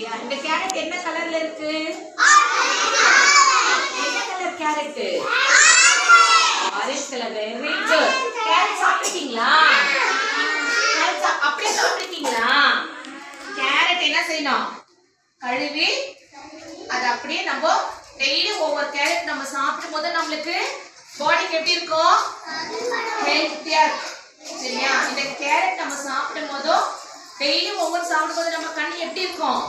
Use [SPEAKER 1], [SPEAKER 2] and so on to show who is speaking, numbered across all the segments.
[SPEAKER 1] சரியா? இந்த கேரட் என்ன கலர்ல இருக்கு? என்ன colour carrot? Orange colour. Very good. Carrot சாப்பிட்டீங்களா? கேரட் அப்படியே சாப்பிட்டீங்களா? கேரட் என்ன செய்யணும்? கழுவி அது அப்படியே நம்ம டெய்லி ஒவ்வொரு கேரட் நம்ம சாப்பிடும் போது நம்மளுக்கு பாடிக்கு எப்படி இருக்கும்? ஹெல்த்தியா இருக்கும். சரியா? இந்த கேரட் நம்ம சாப்பிடும் போதோ டெய்லி ஒவ்வொரு சாப்பிடும் போது நம்ம கண்ணு எப்படி இருக்கும்?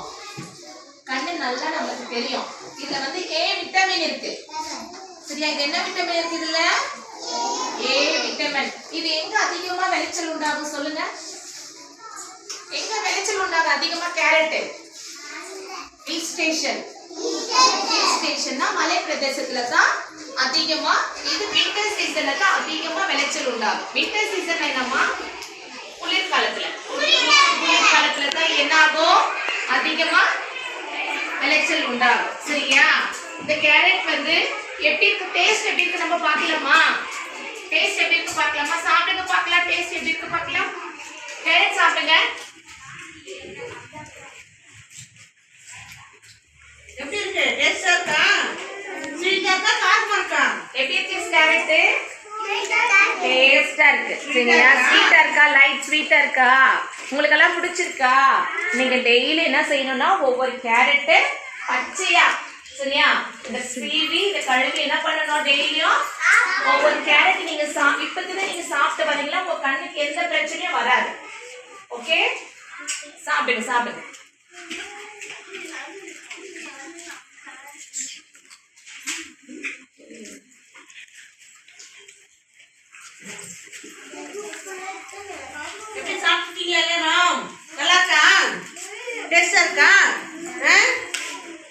[SPEAKER 1] கண்ணு நல்லா நம்மளுக்கு தெரியும். இதுல வந்து ஏ விட்டமின் இருக்கு. சரியா? இது என்ன விட்டமின் இருக்கு இதுல? A vitamin. இது எங்க அதிகமா விளைச்சல் உண்டாகும் சொல்லுங்க? எங்க விளைச்சல் உண்டாகும் அதிகமா கேரட்? Hill station. ஹில் ஸ்டேஷன்னா மலை பிரதேசத்துல தான் அதிகமா. இது வின்டர் சீசன்ல தான் அதிகமா விளைச்சல் உண்டாகும். வின்டர் சீசன் என்னமா? குளிர்காலத்துல. குளிர்காலத்துல தான் என்ன ஆகும்? அதிகமா விளைச்சல் உண்டாகும். சரியா? இந்த கேரட் வந்து எப்படி இருக்கு? டேஸ்ட் எப்படி இருக்கு நம்ம பார்க்கலாமா? டேஸ்ட் எப்படி இருக்கு பார்க்கலாமா? சாப்பிடுங்க பார்க்கலாம். டேஸ்ட் எப்படி இருக்கு பார்க்கலாம். கேரட் சாப்பிடுங்க.
[SPEAKER 2] எப்படி இருக்கு? டேஸ்டா இருக்கா? ஸ்வீட்டா இருக்கா? காரமா இருக்கா?
[SPEAKER 1] எப்படி இருக்கு கேரட்? டேஸ்டா இருக்கு. சரியா? ஸ்வீட்டா இருக்கா? லைட் ஸ்வீட்டா இருக்கா? உங்களுக்கு எல்லாம் பிடிச்சிருக்கா? நீங்க டெய்லி என்ன செய்யணும்னா ஒவ்வொரு கேரட் பச்சையா, சரியா, இந்த சீவி இந்த கழுவி என்ன பண்ணணும்? டெய்லியும் ஒவ்வொரு கேரட் நீங்க இப்பதான் நீங்க சாப்பிட்டு வரீங்களா? உங்க கண்ணுக்கு எந்த பிரச்சனையும் வராது. ஓகே? சாப்பிடுங்க சாப்பிடுங்க.
[SPEAKER 2] எப்படி சாப்பிட்டீங்களா எல்லாரும்? நல்லா இருக்கா? டேஸ்டா இருக்கா?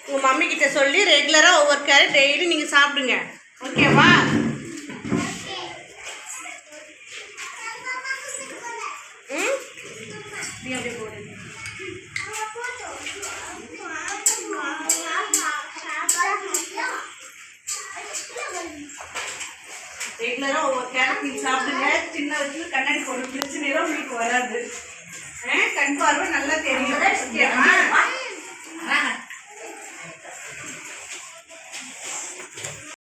[SPEAKER 2] உங்க மம்மி கிட்ட சொல்லி ரெகுலரா ஒவ்வொரு கேரட் டெய்லி நீங்க சாப்பிடுங்க. ஓகேவா? ரெகுலரா ஒவ்வொரு கேரட் நீங்க சாப்பிடுங்க. சின்ன வயசுல கண்ணாடி போடுற பிரச்சனையெல்லாம் உங்களுக்கு வராது. கண் பார்வை நல்லா தெரியும். ஓகேவா?